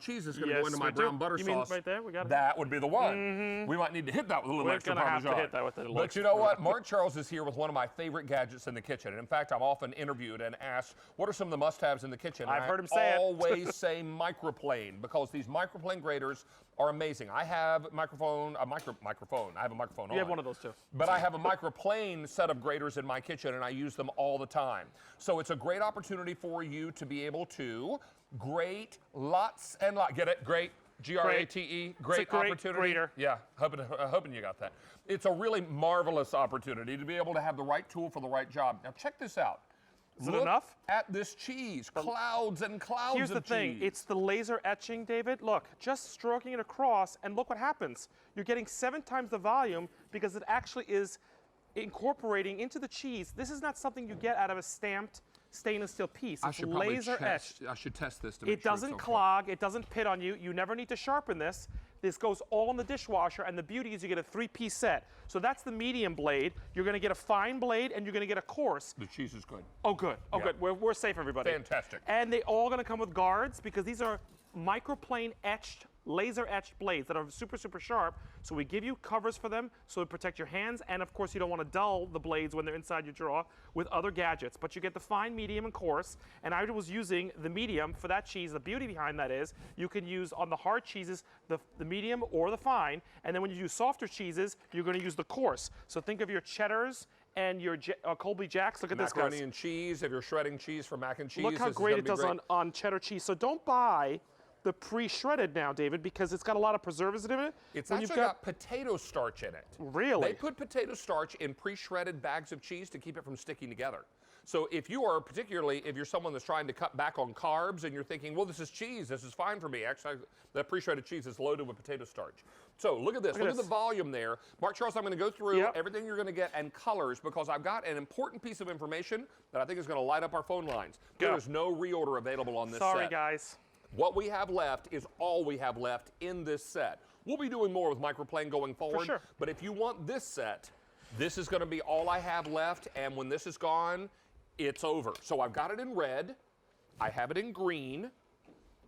cheese is going to go into my brown butter you sauce. Mean right there? We got it. That would be the one. We might need to hit that with a little extra Parmesan. We're going to have to hit that with a little But you know what? Mark Charles is here with one of my favorite gadgets in the kitchen. And in fact, I'm often interviewed and asked, what are some of the must-haves in the kitchen? I've heard him say it. I always say Microplane, because these Microplane graters are amazing. I have a microphone. I have a microphone on. You have one of those too. But I have a Microplane set of graters in my kitchen, and I use them all the time. So it's a great opportunity for you to be able to grate lots and lots. Get it? Great. G-R-A-T-E. Great opportunity. Grater. Yeah, hoping you got that. It's a really marvelous opportunity to be able to have the right tool for the right job. Now check this out. Is it enough? At this cheese, clouds and clouds of cheese. Here's the thing, it's the laser etching, David. Look, just stroking it across, and look what happens. You're getting 7 times the volume because it actually is incorporating into the cheese. This is not something you get out of a stamped stainless steel piece. It's laser etched. I should test this to make sure. It doesn't clog, it doesn't pit on you. You never need to sharpen this. This goes all in the dishwasher, and the beauty is you get a 3-piece set. So that's the medium blade. You're going to get a fine blade, and you're going to get a coarse. The cheese is good. Oh, good. Oh, good. We're safe, everybody. Fantastic. And they all going to come with guards, because these are microplane etched, laser etched blades that are super, super sharp. So we give you covers for them so to protect your hands, and of course you don't want to dull the blades when they're inside your drawer with other gadgets. But you get the fine, medium, and coarse. And I was using the medium for that cheese. The beauty behind that is you can use on the hard cheeses the medium or the fine, and then when you use softer cheeses, you're going to use the coarse. So think of your cheddars and your Colby Jacks. Look at this, guys. Macaroni and cheese. If you're shredding cheese for mac and cheese, look how great it does on cheddar cheese. So don't buy the pre-shredded now, David, because it's got a lot of preservatives in it. It's actually got potato starch in it. Really? They put potato starch in pre-shredded bags of cheese to keep it from sticking together. So if you're someone that's trying to cut back on carbs and you're thinking, well, this is cheese, this is fine for me. Actually, the pre-shredded cheese is loaded with potato starch. So look at this, look at the volume there. Mark Charles, I'm going to go through everything you're going to get and colors, because I've got an important piece of information that I think is going to light up our phone lines. There is no reorder available on this set. Sorry, guys. What we have left is all we have left in this set. We'll be doing more with Microplane going forward. For sure. But if you want this set, this is going to be all I have left. And when this is gone, it's over. So I've got it in red. I have it in green.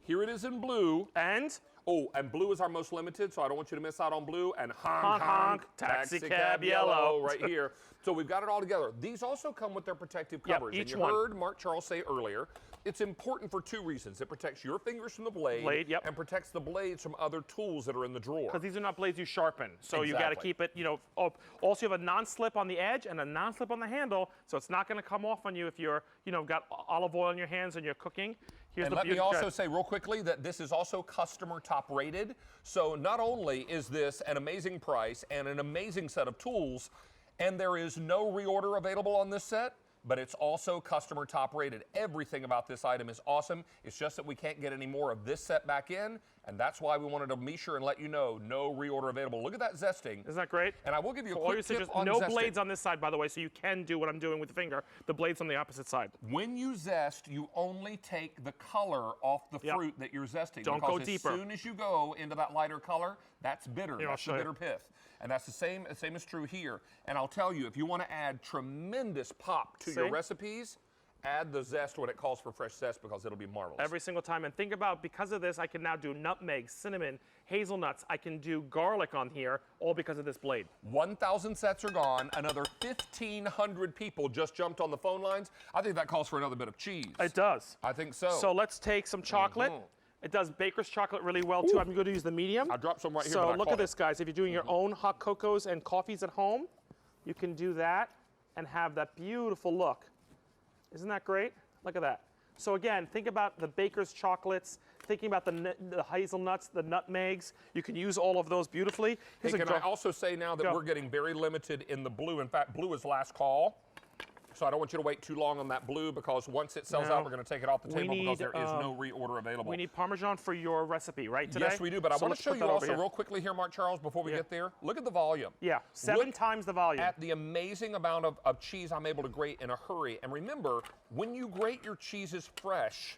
Here it is in blue. And? Oh, and blue is our most limited, so I don't want you to miss out on blue. And honk, honk, taxi cab yellow. Right here. So we've got it all together. These also come with their protective covers. Each and you heard Mark Charles say earlier, it's important for 2 reasons. It protects your fingers from the blade, and protects the blades from other tools that are in the drawer. Because these are not blades you sharpen. So you got to keep it, also you have a non-slip on the edge and a non-slip on the handle, so it's not going to come off on you if you're, got olive oil in your hands and you're cooking. And let me also say real quickly that this is also customer top rated. So not only is this an amazing price and an amazing set of tools, and there is no reorder available on this set, but it's also customer top rated. Everything about this item is awesome. It's just that we can't get any more of this set back in, and that's why we wanted to be sure and let you know, no reorder available. Look at that zesting. Isn't that great? And I will give you a quick tip on no zesting. blades on this side, by the way, so you can do what I'm doing with the finger. The blade's on the opposite side. When you zest, you only take the color off the fruit that you're zesting. Don't go deeper. As soon as you go into that lighter color, that's bitter. That's the bitter pith. And that's the same is true here. And I'll tell you, if you want to add tremendous pop to your recipes, add the zest when it calls for fresh zest, because it'll be marvelous. Every single time. And think about, because of this, I can now do nutmeg, cinnamon, hazelnuts. I can do garlic on here, all because of this blade. 1,000 sets are gone. Another 1,500 people just jumped on the phone lines. I think that calls for another bit of cheese. It does. I think so. So let's take some chocolate. It does baker's chocolate really well, too. I'm going to use the medium. I dropped some right here. So look at this, guys. If you're doing your own hot cocos and coffees at home, you can do that and have that beautiful look. Isn't that great? Look at that. So again, think about the baker's chocolates, thinking about the hazelnuts, the nutmegs. You can use all of those beautifully. Hey, can I also say now that we're getting very limited in the blue. In fact, blue is last call. So I don't want you to wait too long on that blue, because once it sells out, we're going to take it off the table because there is no reorder available. We need Parmesan for your recipe, right, today? Yes, we do, but I want to show you also real quickly here, Mark Charles, before we get there. Look at the volume. Yeah, 7 times the volume. At the amazing amount of cheese I'm able to grate in a hurry. And remember, when you grate your cheeses fresh,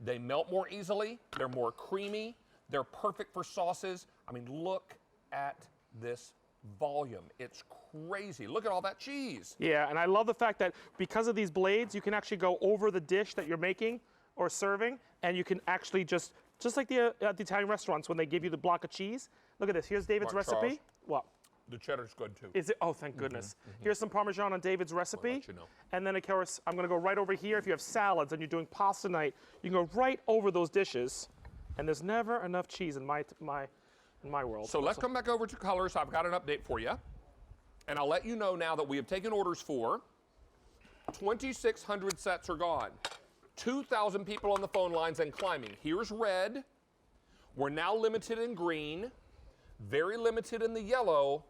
they melt more easily, they're more creamy, they're perfect for sauces. I mean, look at this volume. It's crazy. Look at all that cheese. Yeah, and I love the fact that because of these blades, you can actually go over the dish that you're making or serving, and you can actually just Just like at the Italian restaurants when they give you the block of cheese. Look at this. Here's David's Mark recipe. Charles. What? The cheddar's good too. Is it? Oh, thank goodness. Here's some Parmesan on David's recipe. let you know. And then, of course, I'm going to go right over here. If you have salads and you're doing pasta night, you can go right over those dishes. And there's never enough cheese in my world. So let's come back over to colors. I've got an update for you. And I'll let you know now that we have taken orders for 2,600 sets are gone. 2,000 people on the phone lines and climbing. Here's red. We're now limited in green, very limited in the yellow,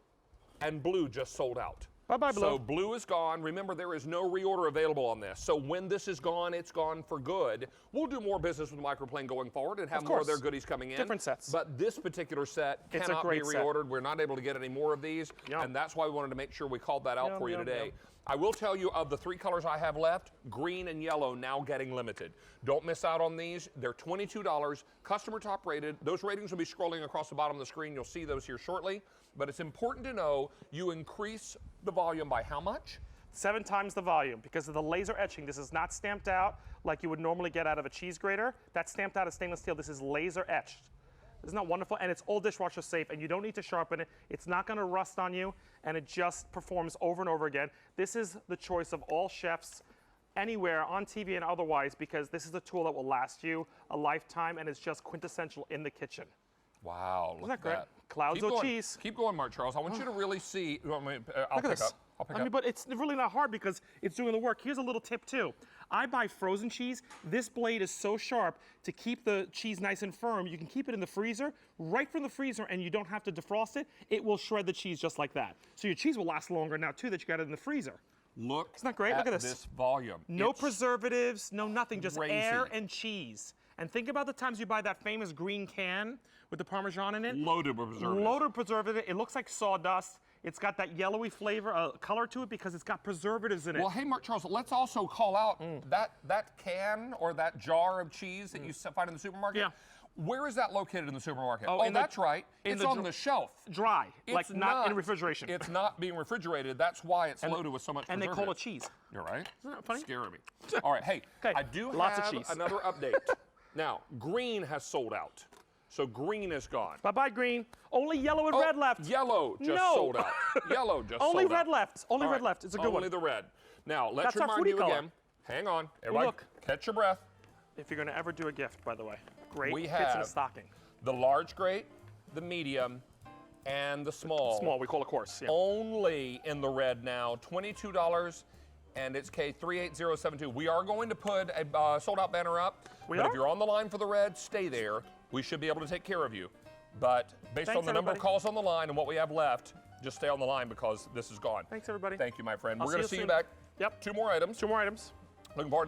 and blue just sold out. Bye-bye, blue. So blue is gone. Remember, there is no reorder available on this. So when this is gone, it's gone for good. We'll do more business with Microplane going forward and have more of their goodies coming in. Different sets. But this particular set It's a cannot be great set. reordered. We're not able to get any more of these. Yum. And that's why we wanted to make sure we called that out Yum, for you yum, today. yum. I will tell you, of the 3 colors I have left, green and yellow now getting limited. Don't miss out on these. They're $22, customer top rated. Those ratings will be scrolling across the bottom of the screen. You'll see those here shortly. But it's important to know you increase the volume by how much? 7 times the volume because of the laser etching. This is not stamped out like you would normally get out of a cheese grater. That's stamped out of stainless steel. This is laser etched. Isn't that wonderful? And it's all dishwasher safe, and you don't need to sharpen it. It's not going to rust on you, and it just performs over and over again. This is the choice of all chefs anywhere, on TV and otherwise, because this is a tool that will last you a lifetime, and it's just quintessential in the kitchen. Wow, look Isn't that at great? that. Clouds Keep of going. cheese. Keep going, Mark Charles. I want you to really see. I'll Look pick at this. up. I'll pick I mean, up. but it's really not hard because it's doing the work. Here's a little tip too. I buy frozen cheese. This blade is so sharp to keep the cheese nice and firm. You can keep it in the freezer, right from the freezer, and you don't have to defrost it. It will shred the cheese just like that. So your cheese will last longer now too that you got it in the freezer. Look Isn't that great? Look at this. volume. No It's preservatives, no nothing, just crazy. air and cheese. And think about the times you buy that famous green can with the Parmesan in it. loaded with preservatives. Loaded preservative. It looks like sawdust. It's got that yellowy flavor, color to it because it's got preservatives in it. Well, hey, Mark Charles, let's also call out that can or that jar of cheese that you find in the supermarket. Yeah. Where is that located in the supermarket? Oh, Oh, in the- that's right. in It's the on dr- the shelf. Dry, like It's not in refrigeration. It's not being refrigerated. That's why it's loaded with so much And they preservative. call it cheese. You're right. Isn't that funny? Scaring me. All right, hey, Okay, I do lots of have cheese. another update. Now, green has sold out. So green is gone. Bye-bye, green. Only yellow and red left. Yellow just No. sold out. Yellow just Only sold out. red left. Only All red right, left. It's a good one. Only the red. Now, let's That's our remind foodie you color. again. Hang on. Everybody, look. catch your breath. If you're going to ever do a gift, by the way. Great. We Fits in a have- stocking. The large grate, the medium, and the small. Small, we call it coarse. Yeah. Only in the red now. $22, and it's K38072. We are going to put a sold-out banner up. But are? if you're on the line for the red, stay there. We should be able to take care of you. But based Thanks, on the number of everybody. calls on the line and what we have left, just stay on the line because this is gone. Thanks, everybody. Thank you, my friend. I'll We're going to see see you you soon. back. Yep. 2 more items. 2 more items. Looking forward to that.